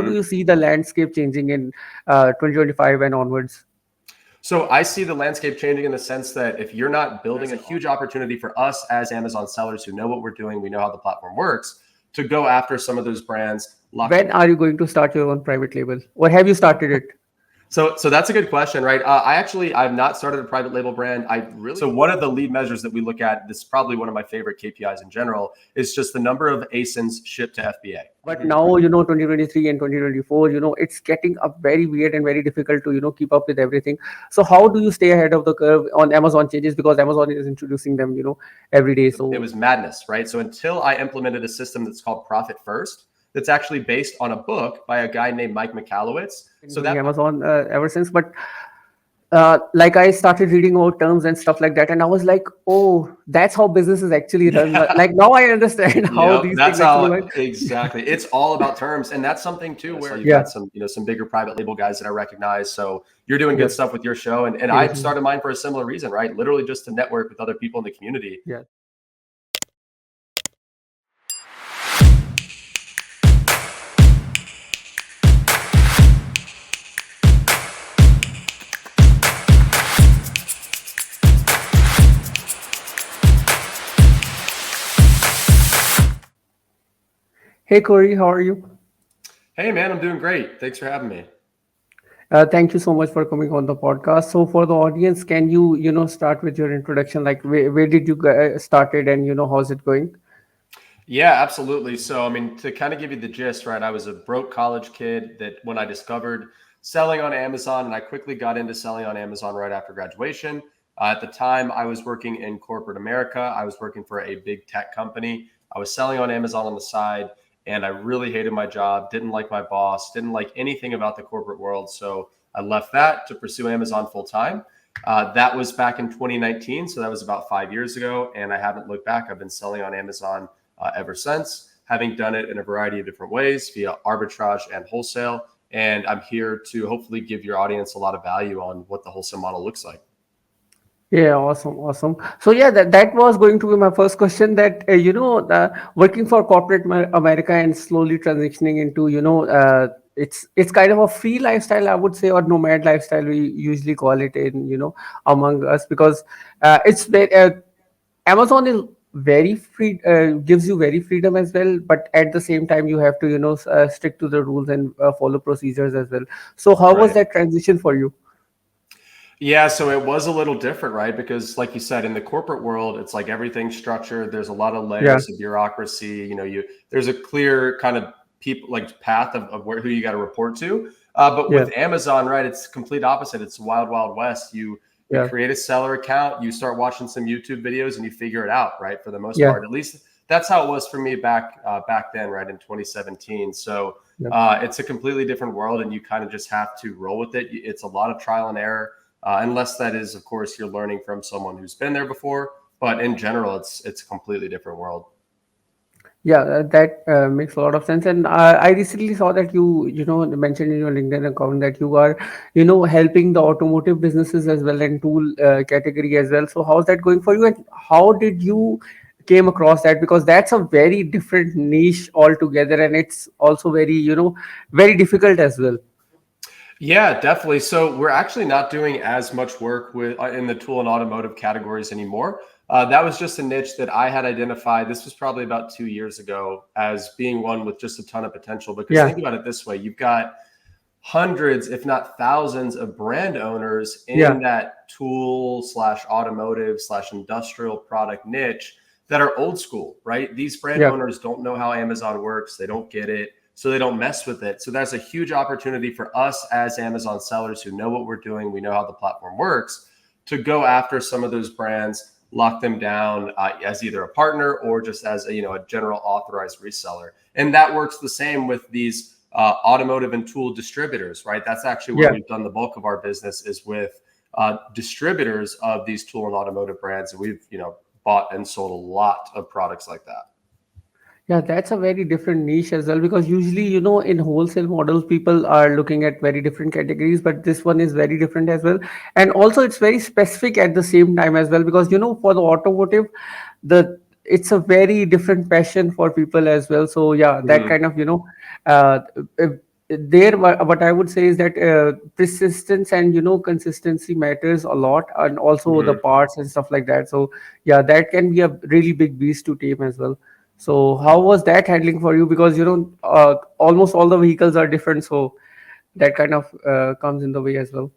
do you see the landscape changing in 2025 and onwards? So I see the landscape changing in the sense that if you're not building a huge opportunity for us as Amazon sellers who know what we're doing, we know how the platform works, to go after some of those brands. When are you going to start your own private label, or have you started it? So that's a good question, right? I've not started a private label brand. So one of the lead measures that we look at, this is probably one of my favorite KPIs in general, is just the number of ASINs shipped to FBA. But now, 2023 and 2024, it's getting up very weird and very difficult to, keep up with everything. So how do you stay ahead of the curve on Amazon changes? Because Amazon is introducing them, every day. It So was madness, right? So until I implemented a system that's called Profit First, that's actually based on a book by a guy named Mike Michalowicz. So doing that Amazon ever since, but like I started reading about terms and stuff like that, and I was like, oh, that's how businesses actually run. Like now I understand how these that's things actually how work. exactly. It's all about terms, and that's something too where you've Yeah. got some bigger private label guys that I recognize. So you're doing good Yes. stuff with your show, and I started mine for a similar reason, right? Literally just to network with other people in the community. Yeah. Hey Corey, how are you? Hey man, I'm doing great. Thanks for having me. Thank you so much for coming on the podcast. So for the audience, can you start with your introduction? Like where did you started, and how's it going? Yeah, absolutely. So, I mean, to kind of give you the gist, right? I was a broke college kid that when I discovered selling on Amazon, and I quickly got into selling on Amazon right after graduation. At the time, I was working in corporate America. I was working for a big tech company. I was selling on Amazon on the side, and I really hated my job, didn't like my boss, didn't like anything about the corporate world. So I left that to pursue Amazon full time. That was back in 2019. So that was about 5 years ago. And I haven't looked back. I've been selling on Amazon ever since, having done it in a variety of different ways via arbitrage and wholesale. And I'm here to hopefully give your audience a lot of value on what the wholesale model looks like. Yeah, awesome. So yeah, that was going to be my first question. That working for corporate America and slowly transitioning into it's kind of a free lifestyle, I would say, or nomad lifestyle we usually call it in among us, because it's very Amazon is very free, gives you very freedom as well, but at the same time you have to stick to the rules and follow procedures as well. So how was Right. that transition for you? Yeah, so it was a little different, right? Because like you said, in the corporate world, it's like everything's structured. There's a lot of Yeah, layers of bureaucracy. There's a clear kind of people like path of who you got to report to. But yeah, with Amazon, right, it's complete opposite. It's wild, wild west. You yeah, create a seller account, you start watching some YouTube videos, and you figure it out, right? For the most yeah, part, at least that's how it was for me back then, right in 2017. So yeah. it's a completely different world, and you kind of just have to roll with it. It's a lot of trial and error. Unless that is, of course, you're learning from someone who's been there before. But in general, it's a completely different world. Yeah, that makes a lot of sense. And I recently saw that you mentioned in your LinkedIn account that you are, helping the automotive businesses as well and tool category as well. So how's that going for you? And how did you came across that? Because that's a very different niche altogether, and it's also very, very difficult as well. Yeah, definitely. So we're actually not doing as much work with in the tool and automotive categories anymore. That was just a niche that I had identified. This was probably about 2 years ago as being one with just a ton of potential. Because Yeah, think about it this way: you've got hundreds, if not thousands, of brand owners yeah, in that tool slash automotive slash industrial product niche that are old school, right? These brand yeah. owners don't know how Amazon works. They don't get it. So they don't mess with it. So that's a huge opportunity for us as Amazon sellers who know what we're doing. We know how the platform works to go after some of those brands, lock them down as either a partner or just as a general authorized reseller. And that works the same with these automotive and tool distributors, right? That's actually where Yeah. we've done the bulk of our business is with distributors of these tool and automotive brands. And we've, bought and sold a lot of products like that. Yeah, that's a very different niche as well, because usually, in wholesale models, people are looking at very different categories, but this one is very different as well. And also, it's very specific at the same time as well, because, for the automotive, it's a very different passion for people as well. So, yeah, that Mhm. kind of, uh, there what I would say is that persistence and consistency matters a lot, and also the Mhm. parts and stuff like that. So yeah, that can be a really big beast to tame as well. So how was that handling for you? Because almost all the vehicles are different, so that kind of comes in the way as well.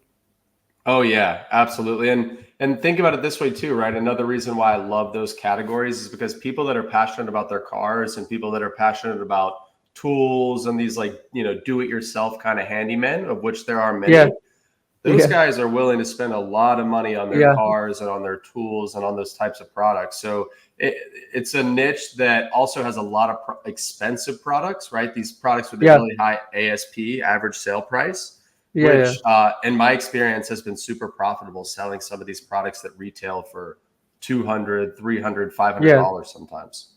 Oh yeah, absolutely. And think about it this way too, right? Another reason why I love those categories is because people that are passionate about their cars and people that are passionate about tools and these like, do it yourself kind of handymen, of which there are Yeah, many, those yeah, guys are willing to spend a lot of money on their yeah, cars and on their tools and on those types of products. So it, it's a niche that also has a lot of expensive products, right? These products with a yeah, really high ASP, average sale price, yeah, yeah. which in my experience has been super profitable selling some of these products that retail for 200, 300, five hundred Yeah. dollars sometimes.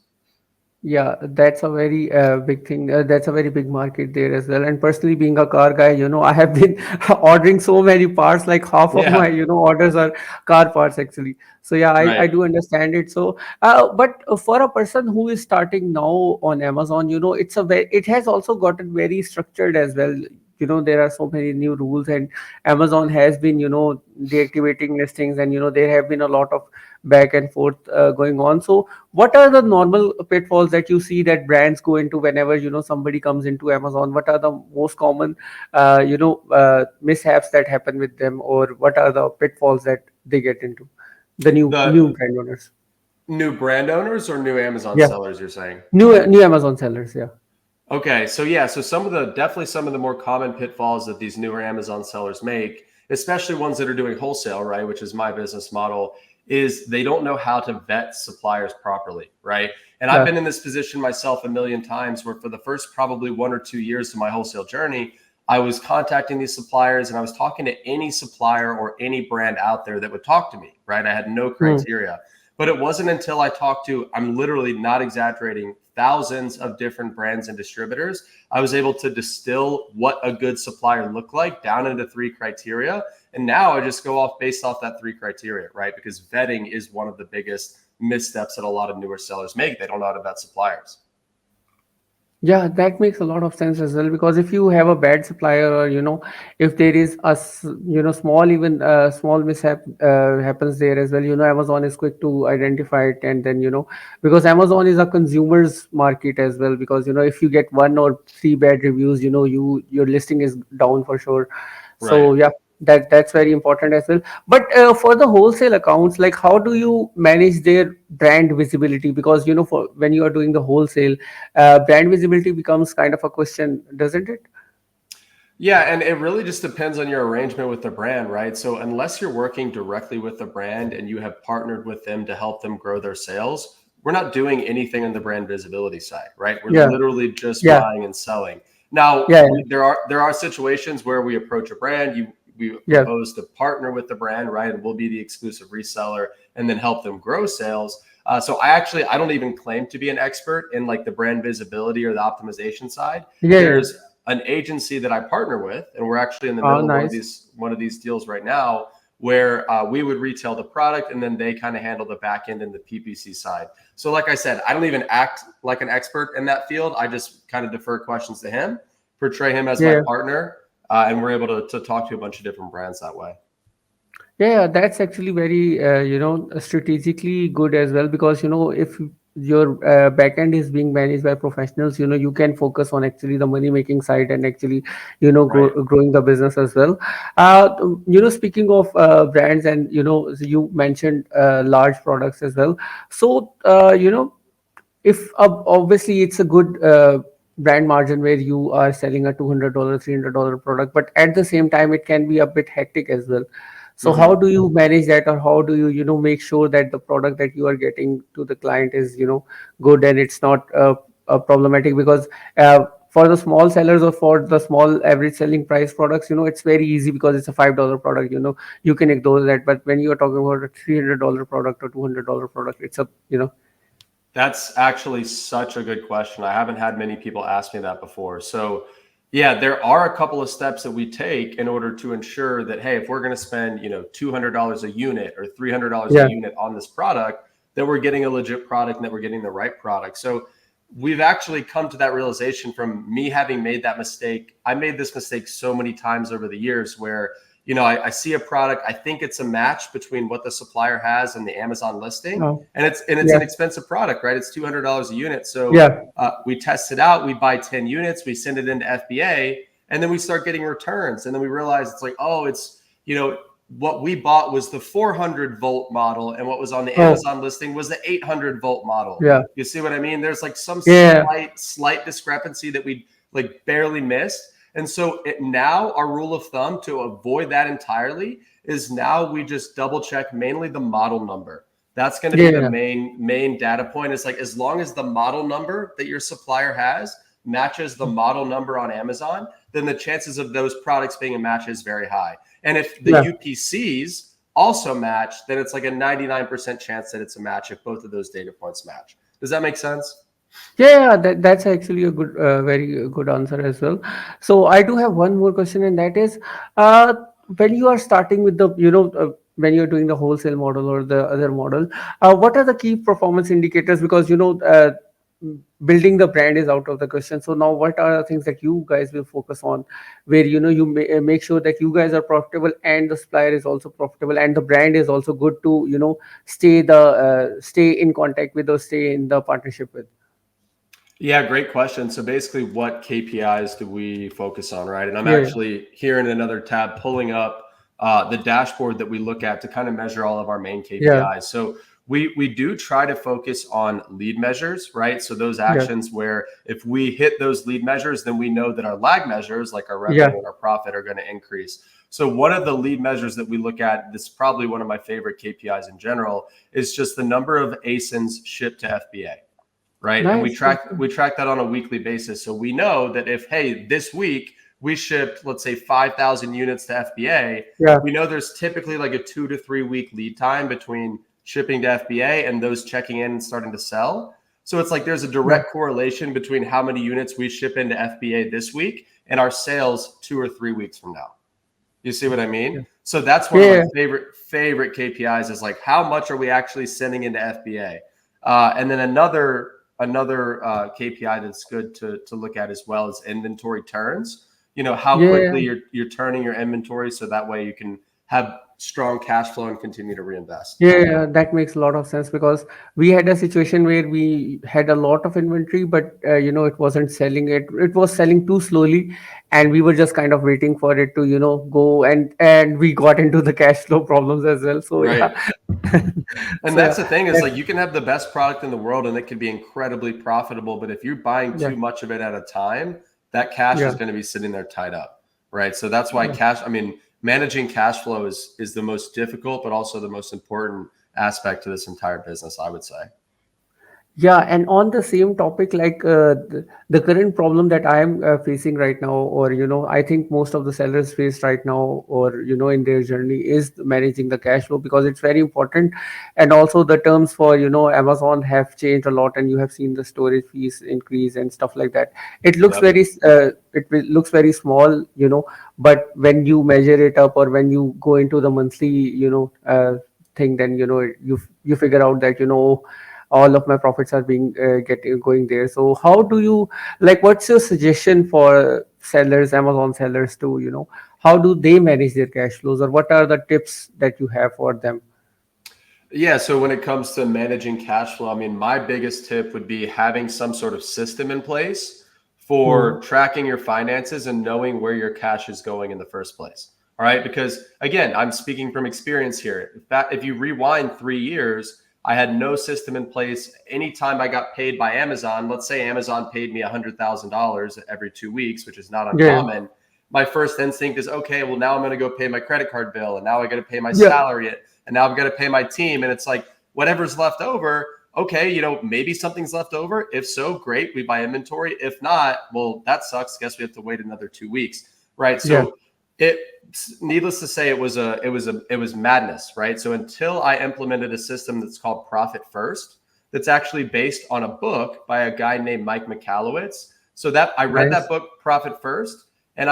Yeah, that's a very big thing. That's a very big market there as well. And personally, being a car guy, I have been ordering so many parts. Like half of my, Yeah, orders are car parts actually. So yeah, I right. do understand it. So, but for a person who is starting now on Amazon, it has also gotten very structured as well. There are so many new rules, and Amazon has been, deactivating listings, and there have been a lot of back and forth going on. So what are the normal pitfalls that you see that brands go into whenever somebody comes into Amazon? What are the most common mishaps that happen with them, or what are the pitfalls that they get into, the new The brand owners? new brand owners or new Amazon Yeah, sellers, you're saying? new Amazon sellers. Yeah, Okay, so yeah, so some of the more common pitfalls that these newer Amazon sellers make, especially ones that are doing wholesale, right, which is my business model, is they don't know how to vet suppliers properly, right? And I've yeah, been in this position myself a million times where for the first probably 1 or 2 years of my wholesale journey, I was contacting these suppliers and I was talking to any supplier or any brand out there that would talk to me, right? I had no hmm, criteria. But it wasn't until I talked to, I'm literally not exaggerating, thousands of different brands and distributors, I was able to distill what a good supplier looked like down into three criteria. And now I just go off based off that three criteria, right? Because vetting is one of the biggest missteps that a lot of newer sellers make. They don't know how to vet suppliers. yeah. That makes a lot of sense as well, because if you have a bad supplier, or if there is small, even small mishap happens there as well, Amazon is quick to identify it. And then because Amazon is a consumer's market as well, because if you get one or three bad reviews, your listing is down for sure. Right. So yeah, that's very important as well. But for the wholesale accounts, like how do you manage their brand visibility? Because for when you are doing the wholesale, brand visibility becomes kind of a question, doesn't it? Yeah, and it really just depends on your arrangement with the brand, right? So unless you're working directly with the brand and you have partnered with them to help them grow their sales, we're not doing anything on the brand visibility side, right? We're Yeah, literally just yeah, buying and selling. Now, yeah, there are situations where we approach a brand, we yeah, propose to partner with the brand, right? And we'll be the exclusive reseller and then help them grow sales. So I don't even claim to be an expert in like the brand visibility or the optimization side. yeah, yeah. There's an agency that I partner with, and we're actually in the Oh, middle of nice. one of these deals right now, where we would retail the product, and then they kind of handle the back end and the PPC side. So, like I said, I don't even act like an expert in that field. I just kind of defer questions to him, portray him as my Yeah. partner, and we're able to talk to a bunch of different brands that way. Yeah, that's actually very, strategically good as well, because, if your backend is being managed by professionals, you can focus on actually the money making side, and actually, Right. growing the business as well. Speaking of brands, and, you mentioned large products as well. So, if obviously it's a good brand margin where you are selling a $200 $300 product, but at the same time it can be a bit hectic as well. So how Hmm. do you manage that, or how do you make sure that the product that you are getting to the client is good, and it's not problematic? Because for the small sellers, or for the small average selling price products, it's very easy because it's a $5 product, you can ignore that. But when you are talking about a $300 product or $200 product, it's a That's actually such a good question. I haven't had many people ask me that before. So, yeah, there are a couple of steps that we take in order to ensure that, hey, if we're going to spend, $200 a unit or $300 a yeah, unit on this product, that we're getting a legit product and that we're getting the right product. So, we've actually come to that realization from me having made that mistake. I made this mistake so many times over the years where, I see a product, I think it's a match between what the supplier has and the Amazon listing, Oh, and it's yeah, an expensive product, right? It's $200 a unit. So yeah, we test it out, we buy 10 units, we send it into FBA, and then we start getting returns, and then we realize it's like, oh, it's what we bought was the 400-volt model, and what was on the oh, Amazon listing was the 800-volt model. yeah, You see what I mean? There's like some yeah, slight discrepancy that we like barely missed. And so now our rule of thumb to avoid that entirely is now we just double check mainly the model number. That's going to be the yeah, main data point. Is like, as long as the model number that your supplier has matches the model number on Amazon, then the chances of those products being a match is very high. And if the yeah. UPCs also match, then it's like a 99% chance that it's a match if both of those data points match. Does that make sense? Yeah, that's actually a good, very good answer as well. So I do have one more question, and that is, uh, when you are starting with when you're doing the wholesale model or the other model, what are the key performance indicators? Because building the brand is out of the question. So now, what are the things that you guys will focus on, where you make sure that you guys are profitable and the supplier is also profitable and the brand is also good to stay in contact with or stay in the partnership with. Yeah, great question. So basically, what KPIs do we focus on, right? And I'm Yeah, actually here in another tab pulling up the dashboard that we look at to kind of measure all of our main yeah, KPIs. So we do try to focus on lead measures, right? So those yeah, actions where if we hit those lead measures, then we know that our lag measures, like our yeah, revenue and our profit, are going to increase. So one of the lead measures that we look at, this is probably one of my favorite KPIs in general, is just the number of ASINs shipped to FBA, right? And we nice. track that on a weekly basis. So we know that if, hey, this week we shipped, let's say 5,000 units to FBA, Yeah, we know there's typically like a 2 to 3 week lead time between shipping to FBA and those checking in and starting to sell. So it's like there's a yeah, direct correlation between how many units we ship into FBA this week and our sales 2 or 3 weeks from now. You see what I yeah, mean? So that's one of my yeah, favorite KPIs is like, how much are we actually sending into FBA? And then another KPI that's good to look at as well is inventory turns. How yeah. quickly you're turning your inventory, so that way you can have strong cash flow and continue to reinvest. Yeah, that makes a lot of sense because we had a situation where we had a lot of inventory, but it wasn't selling. It was selling too slowly, and we were just kind of waiting for it to go, and we got into the cash flow problems as well. So yeah, Right. And so that's yeah, the thing is that, like you can have the best product in the world and it can be incredibly profitable, but if you're buying yeah, too much of it at a time, that cash is yeah, going to be sitting there tied up, right? So that's why yeah. managing cash flow is the most difficult, but also the most important aspect to this entire business, I would say. Yeah, and on the same topic, like the current problem that I am facing right now, or I think most of the sellers face right now, or in their journey, is managing the cash flow because it's very important, and also the terms for Amazon have changed a lot, and you have seen the storage fees increase and stuff like that. It looks Yep. looks very small, but when you measure it up, or when you go into the monthly, thing, then you figure out that all of my profits are being getting going there. So how do you, like, what's your suggestion for sellers, Amazon sellers, to how do they manage their cash flows, or what are the tips that you have for them? Yeah, so when it comes to managing cash flow, my biggest tip would be having some sort of system in place Hmm. for tracking your finances and knowing where your cash is going in the first place. All right, because again, I'm speaking from experience here. If you rewind 3 years, I had no system in place. Anytime I got paid by Amazon, let's say Amazon paid me $100,000 every 2 weeks, which is not Yeah, uncommon. My first instinct is, okay, well, now I'm going to go pay my credit card bill, and now I got to pay my yeah, salary, and now I've got to pay my team. And it's like, whatever's left over, okay, maybe something's left over. If so, great, we buy inventory. If not, well, that sucks. Guess we have to wait another 2 weeks, right? yeah, So it, needless to say, it was madness, right? So until I implemented a system that's called Profit First, that's actually based on a book by a guy named Mike Michalowicz. So that I read that nice, book, Profit First, and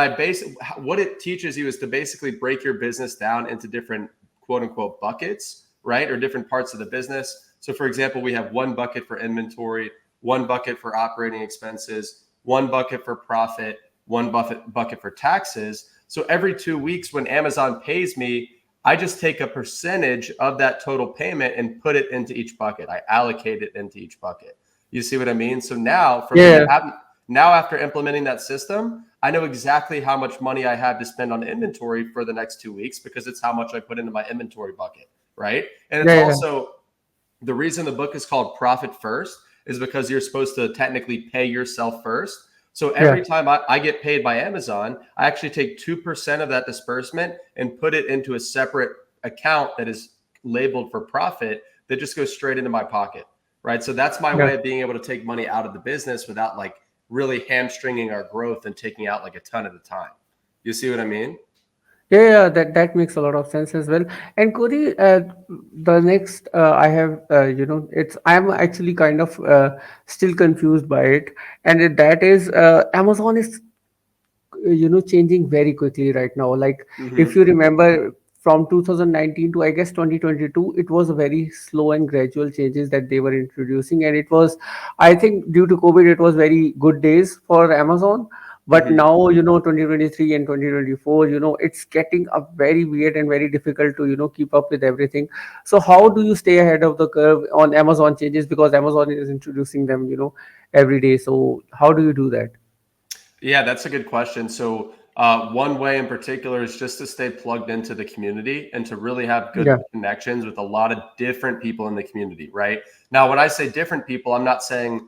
what it teaches you is to basically break your business down into different quote unquote buckets, right? Or different parts of the business. So for example, we have one bucket for inventory, one bucket for operating expenses, one bucket for profit, one bucket for taxes. So every 2 weeks when Amazon pays me, I just take a percentage of that total payment and put it into each bucket. I allocate it into each bucket. You see what I mean? So now for me, Yeah, now after implementing that system, I know exactly how much money I have to spend on inventory for the next 2 weeks because it's how much I put into my inventory bucket, right? And it's yeah, yeah, also the reason the book is called Profit First is because you're supposed to technically pay yourself first. So yeah, every time I get paid by Amazon, I actually take 2% of that disbursement and put it into a separate account that is labeled for profit that just goes straight into my pocket, right? So that's my yeah. way of being able to take money out of the business without like really hamstringing our growth and taking out like a ton at a time. You see what I mean? Yeah, yeah, that makes a lot of sense as well. And Corey, the next I have, it's I'm actually kind of still confused by it, and that is Amazon is changing very quickly right now. Like if Mm-hmm. you remember from 2019 to I guess 2022, it was a very slow and gradual changes that they were introducing, and it was, I think, due to COVID, it was very good days for Amazon. But Mm-hmm. now 2023 and 2024, it's getting a very weird and very difficult to keep up with everything. So how do you stay ahead of the curve on Amazon changes, because Amazon is introducing them every day? So how do you do that? Yeah, that's a good question. So, one way in particular is just to stay plugged into the community and to really have good Yeah, connections with a lot of different people in the community, right? Now, when I say different people, I'm not saying,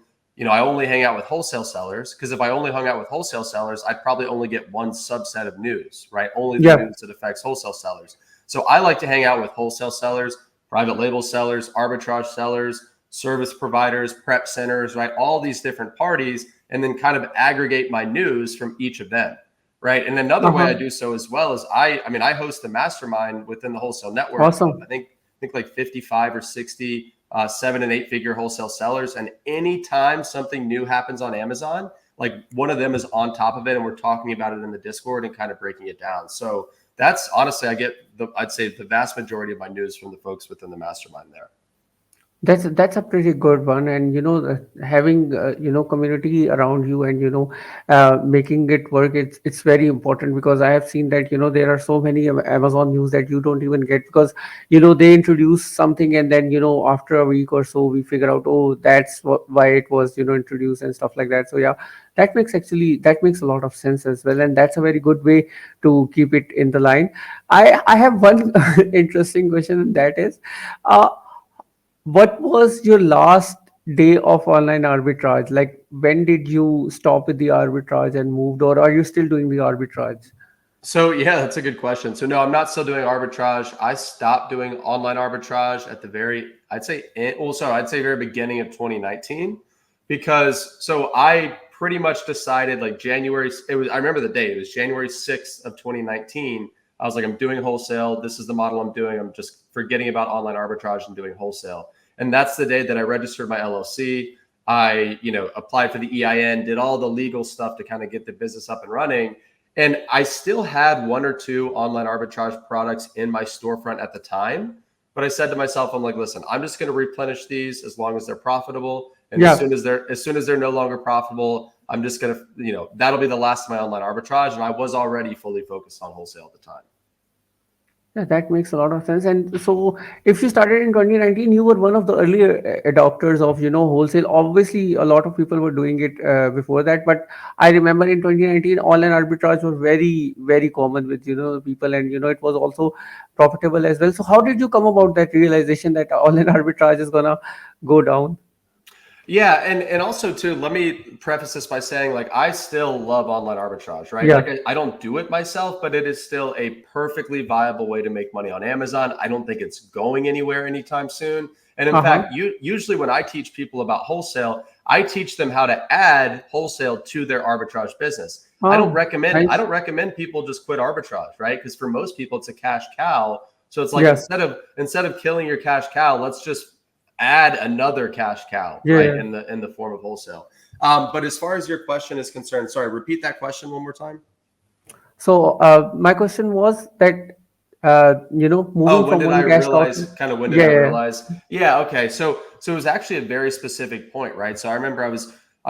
I only hang out with wholesale sellers, because if I only hung out with wholesale sellers, I'd probably only get one subset of news, right? Only the yeah, news that affects wholesale sellers. So, I like to hang out with wholesale sellers, private label sellers, arbitrage sellers, service providers, prep centers, right? All these different parties, and then kind of aggregate my news from each of them, right? And another way I uh-huh. do so as well is I host a mastermind within the wholesale network of Awesome. I think like 55 or 60 7 and 8 figure wholesale sellers, and anytime something new happens on Amazon, like one of them is on top of it, and we're talking about it in the Discord and kind of breaking it down. So that's honestly, I'd say the vast majority of my news from the folks within the mastermind there. That's a pretty good one, and having community around you, and making it work. It's very important, because I have seen that there are so many Amazon news that you don't even get, because they introduce something, and then after a week or so we figure out, oh, that's why it was introduced and stuff like that. So yeah, that makes a lot of sense as well, and that's a very good way to keep it in the line. I have one interesting question, and that is. Uh, what was your last day of online arbitrage? Like, when did you stop with the arbitrage and moved, or are you still doing the arbitrage? So yeah, that's a good question. So no, I'm not still doing arbitrage. I stopped doing online arbitrage at the I'd say very beginning of 2019, because so I pretty much decided like I remember the date. It was January 6th of 2019. I was like, I'm doing wholesale. This is the model I'm doing. I'm just forgetting about online arbitrage and doing wholesale. And that's the day that I registered my LLC. I, applied for the EIN, did all the legal stuff to kind of get the business up and running. And I still had one or two online arbitrage products in my storefront at the time. But I said to myself, I'm like, listen, I'm just going to replenish these as long as they're profitable. And Yeah. as soon as they're no longer profitable, I'm just going to, that'll be the last of my online arbitrage. And I was already fully focused on wholesale at the time. Yeah, that makes a lot of sense. And so, if you started in 2019, you were one of the earlier adopters of, wholesale. Obviously, a lot of people were doing it before that. But I remember in 2019, online arbitrage was very, very common with, people, and, it was also profitable as well. So, how did you come about that realization that online arbitrage is gonna go down? Yeah, and also too, let me preface this by saying like I still love online arbitrage, right? Yeah. Like I don't do it myself, but it is still a perfectly viable way to make money on Amazon. I don't think it's going anywhere anytime soon. And in Uh-huh. fact, usually when I teach people about wholesale, I teach them how to add wholesale to their arbitrage business. Oh, I nice. don't recommend people just quit arbitrage, right? Because for most people it's a cash cow. So it's like Yes. instead of killing your cash cow, let's just add another cash cow, Yeah. right? Yeah. In the form of wholesale. But as far as your question is concerned, sorry, repeat that question one more time. So, my question was that, moving Oh, when from did I one cash cow realize? to, Kind of when did yeah, I yeah, realize? Yeah, okay. it was actually a very specific point, right? So I remember I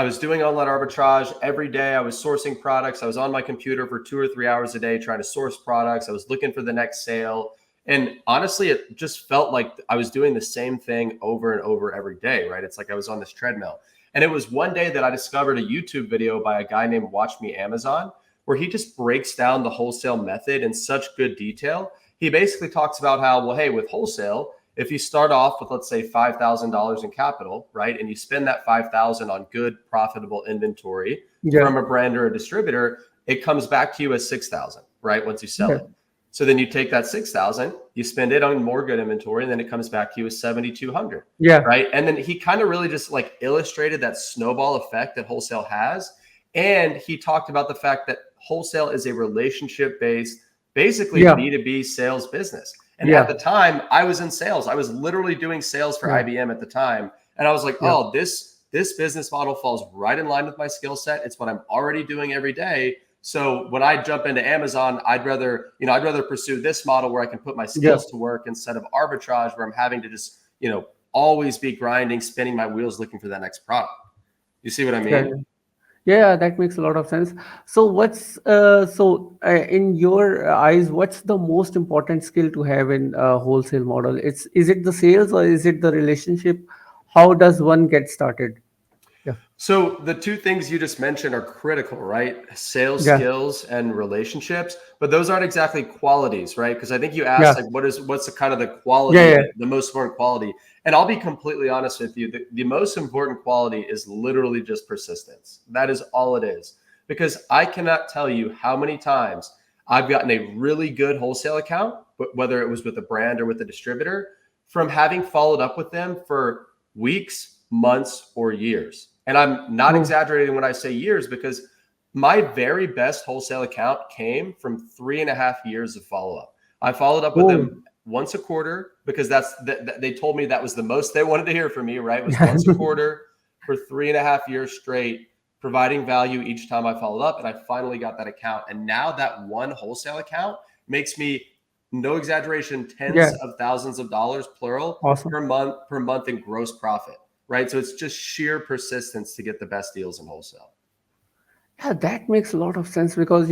was doing online arbitrage every day. I was sourcing products. I was on my computer for 2 or 3 hours a day trying to source products. I was looking for the next sale. And honestly, it just felt like I was doing the same thing over and over every day, right? It's like I was on this treadmill. And it was one day that I discovered a YouTube video by a guy named Watch Me Amazon, where he just breaks down the wholesale method in such good detail. He basically talks about how, well, hey, with wholesale, if you start off with, let's say, $5,000 in capital, right, and you spend that 5,000 on good, profitable inventory Yeah. from a brand or a distributor, it comes back to you as 6,000, right, once you sell Yeah. it. So then you take that 6,000, you spend it on more good inventory, and then it comes back to you as 7,200, Yeah. right? And then he kind of really just like illustrated that snowball effect that wholesale has. And he talked about the fact that wholesale is a relationship-based, basically Yeah. B2B sales business. And at Yeah. the time, I was in sales. I was literally doing sales for Yeah. IBM at the time. And I was like, Yeah. oh, this business model falls right in line with my skill set. It's what I'm already doing every day. So when I jump into Amazon, I'd rather pursue this model where I can put my Yeah. skills to work instead of arbitrage where I'm having to just, always be grinding, spinning my wheels looking for that next product. You see what I Yeah. mean? Yeah, that makes a lot of sense. So, in your eyes, what's the most important skill to have in a wholesale model? Is it the sales or is it the relationship? How does one get started? Yeah, So the two things you just mentioned are critical, right? Sales yeah, skills and relationships, but those aren't exactly qualities, right? Because I think you yeah, asked like what's the kind of the yeah, quality, yeah, the most important quality. And I'll be completely honest with you. The most important quality is literally just persistence. That is all it is. Because I cannot tell you how many times I've gotten a really good wholesale account, but whether it was with a brand or with a distributor, from having followed up with them for weeks, months, or years. And I'm not oh, exaggerating when I say years because my very best wholesale account came from 3.5 years of follow up. I followed up with oh, them once a quarter because they told me that was the most they wanted to hear from me, right? It was once a quarter for 3.5 years straight, providing value each time I followed up. And I finally got that account. And now that one wholesale account makes me, no exaggeration, yeah, tens of thousands of dollars, plural, awesome. per month in gross profit, right? So it's just sheer persistence to get the best deals in wholesale. Yeah, that makes a lot of sense because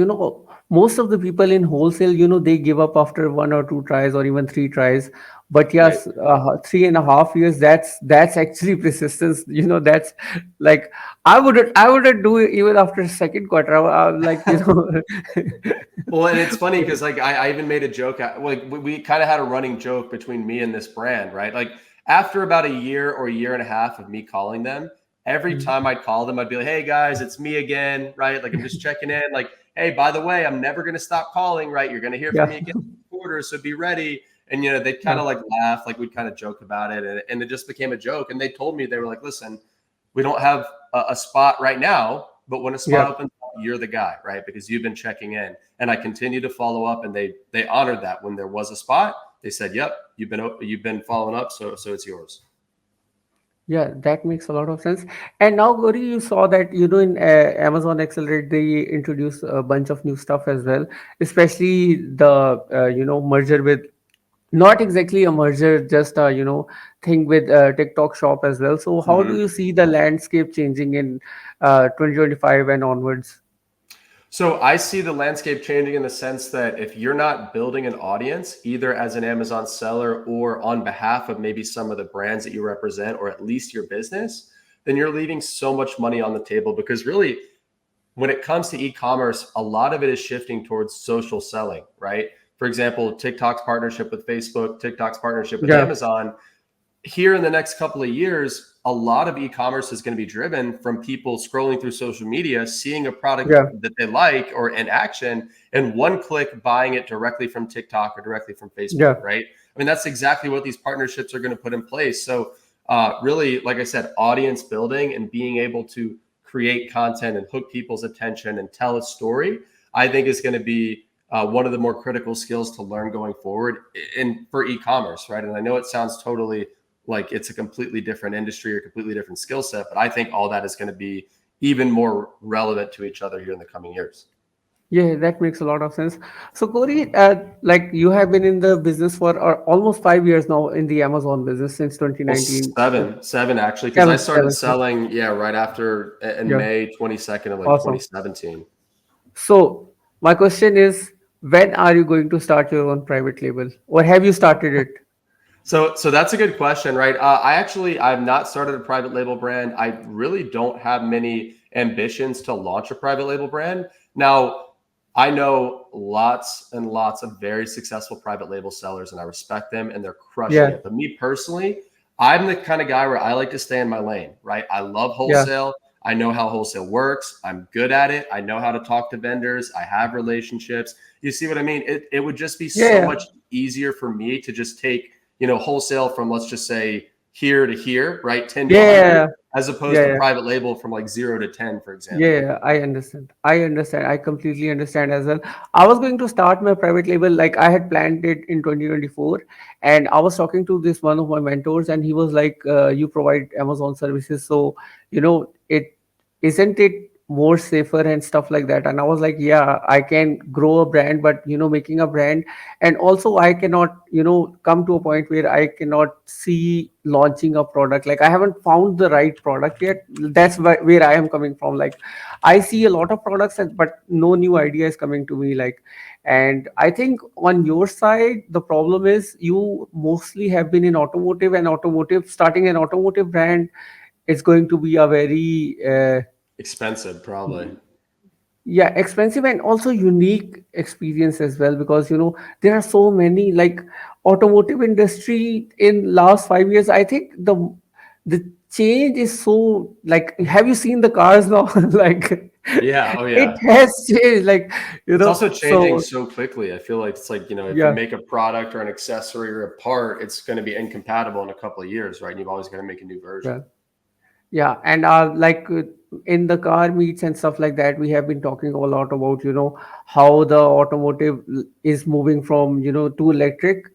most of the people in wholesale, they give up after one or two tries or even three tries. But Right. yes, 3.5 years, that's actually persistence. That's like I wouldn't do it even after second quarter. I'm like, Well, and it's funny because like I even made a joke. Like we kind of had a running joke between me and this brand, right? Like after about a year or a year and a half of me calling them, every time I'd call them, I'd be like, "Hey guys, it's me again," right? Like I'm just checking in. Like, "Hey, by the way, I'm never gonna stop calling, right? You're gonna hear from yeah, me again this quarter, so be ready." And they'd kind yeah, of like laugh, like we'd kind of joke about it, and it just became a joke. And they told me they were like, "Listen, we don't have a spot right now, but when a spot yeah. opens up, you're the guy, right? Because you've been checking in." And I continue to follow up, and they honored that when there was a spot. They said, "Yep, you've been following up, so it's yours." Yeah, that makes a lot of sense. And now, Gauri, you saw that in Amazon Accelerate they introduced a bunch of new stuff as well, especially the merger with, not exactly a merger, just a thing with TikTok Shop as well. So how do Mhm. you see the landscape changing in 2025 and onwards? So I see the landscape changing in the sense that if you're not building an audience, either as an Amazon seller or on behalf of maybe some of the brands that you represent, or at least your business, then you're leaving so much money on the table because really, when it comes to e-commerce, a lot of it is shifting towards social selling, right? For example, TikTok's partnership with Facebook, TikTok's partnership with Yeah, Amazon. Here in the next couple of years, a lot of e-commerce is going to be driven from people scrolling through social media, seeing a product yeah, that they like or in action, and one click buying it directly from TikTok or directly from Facebook, yeah, right? I mean, that's exactly what these partnerships are going to put in place. So, really, like I said, audience building and being able to create content and hook people's attention and tell a story, I think is going to be one of the more critical skills to learn going forward in for e-commerce, right? And I know it sounds totally like it's a completely different industry or completely different skill set, but I think all that is going to be even more relevant to each other here in the coming years. Yeah, that makes a lot of sense. So, Corey, like you have been in the business for almost 5 years now in the Amazon business since Well, 2019. seven actually, because I Seven, started seven. selling, yeah, right after in Yeah, May 22nd of like awesome. 2017. So, my question is, when are you going to start your own private label, or have you started it? So that's a good question, right? I've not started a private label brand. I really don't have many ambitions to launch a private label brand. Now, I know lots and lots of very successful private label sellers, and I respect them, and they're crushing Yeah, it. But me personally, I'm the kind of guy where I like to stay in my lane, right? I love yeah, wholesale. I know how wholesale works. I'm good at it. I know how to talk to vendors. I have relationships. You see what I mean? It would just be yeah, so yeah, much easier for me to just take wholesale from, let's just say, here to here, right? 10 to yeah, 100, as opposed yeah, to yeah. private label from like 0 to 10, for example. Yeah, I understand. I understand. I completely understand as well. I was going to start my private label, like I had planned it in 2024, and I was talking to this one of my mentors, and he was like, "You provide Amazon services, so it isn't it more safer and stuff like that." And I was like, "Yeah, I can grow a brand, but making a brand, and also I cannot, come to a point where I cannot see launching a product. Like I haven't found the right product yet. That's where I am coming from. Like." I see a lot of products, but no new idea is coming to me. Like, and I think on your side, the problem is you mostly have been in automotive, and automotive starting an automotive brand is going to be a very Expensive, probably. yeah, expensive and also unique experience as well, because there are so many, like automotive industry in last 5 years. I think the change is so, like, have you seen the cars now? Like Yeah. Oh, it yeah. has changed, like It's also changing so so quickly. I feel like it's like, if you yeah. make a product or an accessory or a part, it's going to be incompatible in a couple of years, right? And you've always got to make a new version. Yeah. Yeah, and like in the car meets and stuff like that, we have been talking a lot about how the automotive is moving from to electric,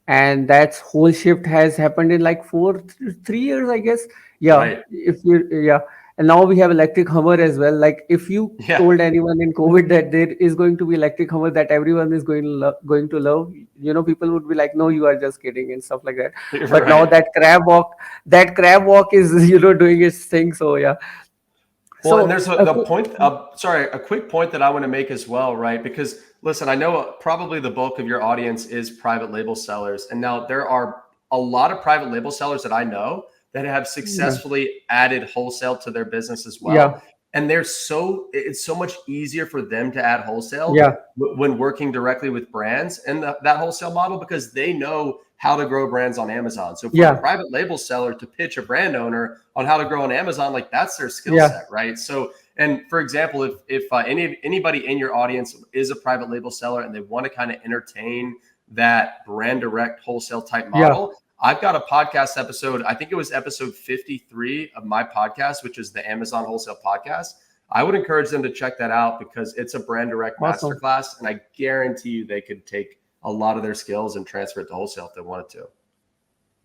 and that's whole shift has happened in like 3 years, I guess. Yeah, Right. if you yeah, and now we have electric Hummer as well. Like if you Yeah. told anyone in COVID that there is going to be electric Hummer that everyone is going to love, people would be like, no, you are just kidding and stuff like that. But now Right. that crab walk is doing its thing, so yeah. Well, and So there's the point, sorry, a quick point that I want to make as well, right? Because listen, I know probably the bulk of your audience is private label sellers. And now there are a lot of private label sellers that I know that have yeah, successfully added wholesale to their business as well. yeah, And it's so much easier for them to add wholesale yeah, when working directly with brands and that wholesale model, because they know how to grow brands on Amazon. So for a yeah, private label seller to pitch a brand owner on how to grow on Amazon, like that's their skill yeah, set, right? So, and for example, if anybody in your audience is a private label seller and they want to kind of entertain that brand direct wholesale type yeah. model, I've got a podcast episode. I think it was episode 53 of my podcast, which is the Amazon Wholesale Podcast. I would encourage them to check that out because it's a brand direct Awesome. masterclass, and I guarantee you they could take a lot of their skills and transfer it to wholesale if they wanted to.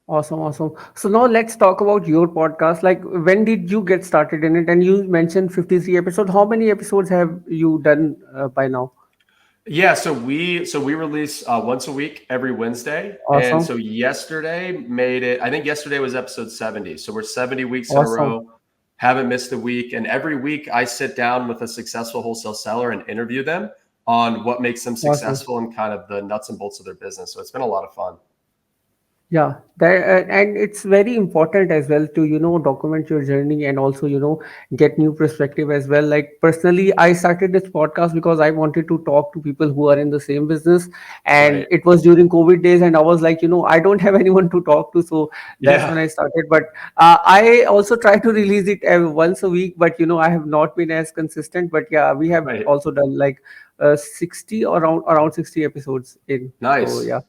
Awesome, awesome. So now let's talk about your podcast. Like, when did you get started in it? And you mentioned 53 episodes. How many episodes have you done by now? Yeah, so we release once a week every Wednesday, and Awesome, so yesterday made it. I think yesterday was episode 70. So we're 70 weeks in a awesome, row. Haven't missed a week, and every week I sit down with a successful wholesale seller and interview them on what makes them awesome. successful and kind of the nuts and bolts of their business. So it's been a lot of fun. Yeah, and it's very important as well to document your journey, and also get new perspective as well. Like personally, I started this podcast because I wanted to talk to people who are in the same business, and Right? it was during COVID days, and I was like, I don't have anyone to talk to, so that's when Yeah. I started. But I also try to release it once a week, but I have not been as consistent. But yeah, we have Right. also done like 60, around 60 episodes in. So Nice. yeah,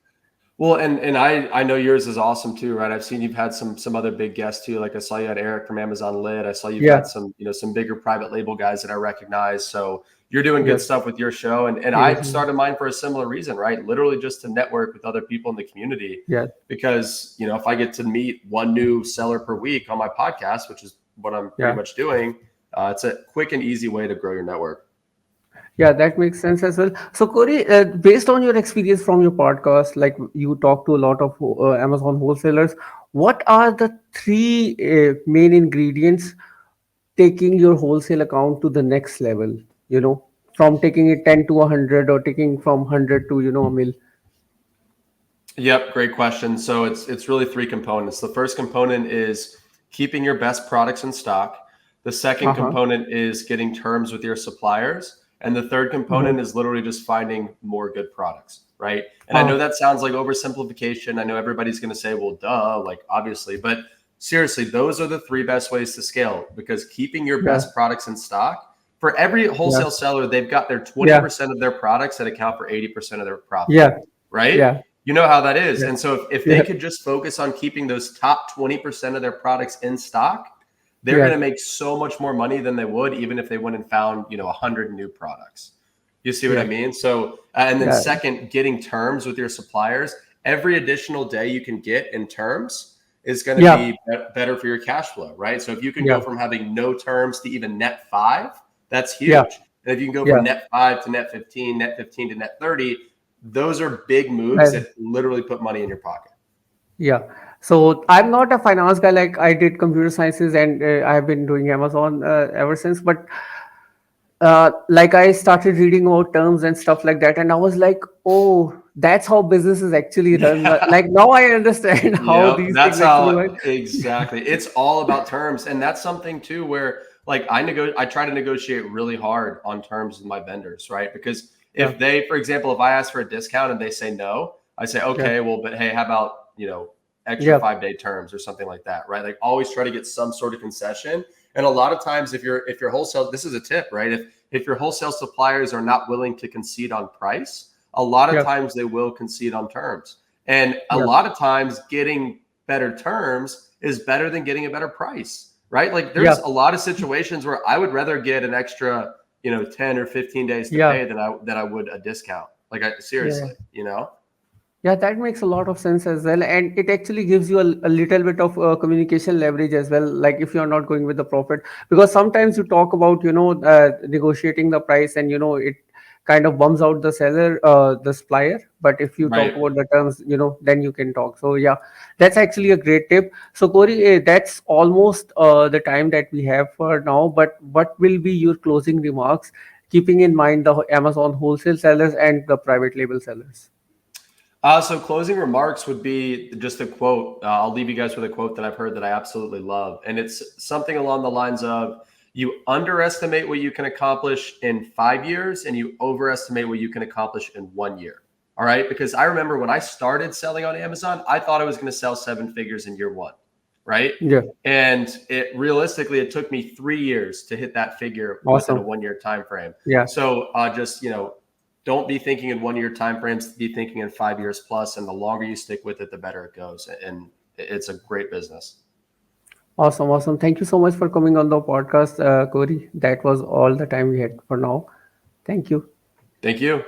Well, and I know yours is awesome too, right? I've seen you've had some other big guests too. Like I saw you had Eric from Amazon Lit. I saw you've yeah, had some bigger private label guys that I recognize. So you're doing good yes, stuff with your show. And I thank you. started mine for a similar reason, right? Literally just to network with other people in the community. Yeah. Because, if I get to meet one new seller per week on my podcast, which is what I'm pretty Yeah. much doing, it's a quick and easy way to grow your network. Yeah, that makes sense as well. So, Corey, based on your experience from your podcast, like you talk to a lot of Amazon wholesalers, what are the three main ingredients taking your wholesale account to the next level? You know, from taking it 10 to 100 or taking from 100 to, a mil. Yep, great question. So it's really three components. The first component is keeping your best products in stock. The second Uh-huh. component is getting terms with your suppliers. And the third Uh-huh. component is literally just finding more good products, right? And I Uh, know that sounds like oversimplification. I know everybody's going to say, well, duh, like obviously, but seriously, those are the three best ways to scale because keeping your yeah, best products in stock for every yeah, wholesale seller, they've got their yeah, 20% of their products that account for 80% of their profit, yeah, right? yeah, You know how that is. yeah, And so if they yeah, could just focus on keeping those top 20% of their products in stock, they're going yeah, to make so much more money than they would even if they went and found, 100 new products. You see what I yeah, mean? So, and then yeah, second, getting terms with your suppliers. Every additional day you can get in terms is going to yeah, be better for your cash flow, right? So if you can yeah, go from having no terms to even net five, that's yeah, huge. And if you can go yeah. from net five to net 15 to net 30, those are big moves And that literally put money in your pocket. yeah. So I'm not a finance guy. Like I did computer sciences, and I've been doing Amazon ever since. But like I started reading about terms and stuff like that, and I was like, oh, that's how businesses actually run. Yeah. Like now I understand how Yep, these that's things actually work. how exactly. It's all about terms, and that's something too where like I try to negotiate really hard on terms with my vendors, right? Because Yeah, if they, for example, if I ask for a discount and they say no, I say, yeah, okay, well, but hey, how about, extra yeah, 5-day terms or something like that, right? Like always try to get some sort of concession. And a lot of times if your wholesale, this is a tip, right? If your wholesale suppliers are not willing to concede on price, a lot of yeah, times they will concede on terms. And a yeah, lot of times getting better terms is better than getting a better price, right? Like yeah, there's a lot of situations where I would rather get an extra, 10 or 15 days to yeah, pay than I would a discount. Like I yeah. seriously. Yeah, that makes a lot of sense as well, and it actually gives you a little bit of communication leverage as well. Like if you're not going with the profit, because sometimes you talk about negotiating the price, and it kind of bums out the seller, the supplier. But if you talk Right. about the terms, then you can talk. So yeah, that's actually a great tip. So Corey, that's almost the time that we have for now. But what will be your closing remarks, keeping in mind the Amazon wholesale sellers and the private label sellers? So closing remarks would be just a quote. I'll leave you guys with a quote that I've heard that I absolutely love. And it's something along the lines of you underestimate what you can accomplish in 5 years and you overestimate what you can accomplish in 1 year. All right. Because I remember when I started selling on Amazon, I thought I was going to sell seven figures in year one. Right. Yeah, And it took me 3 years to hit that figure within a awesome. 1 year time frame. Yeah. So just, don't be thinking in 1 year time frames, be thinking in 5 years plus. And the longer you stick with it, the better it goes. And it's a great business. Awesome, awesome. Thank you so much for coming on the podcast, Corey. That was all the time we had for now. Thank you. Thank you.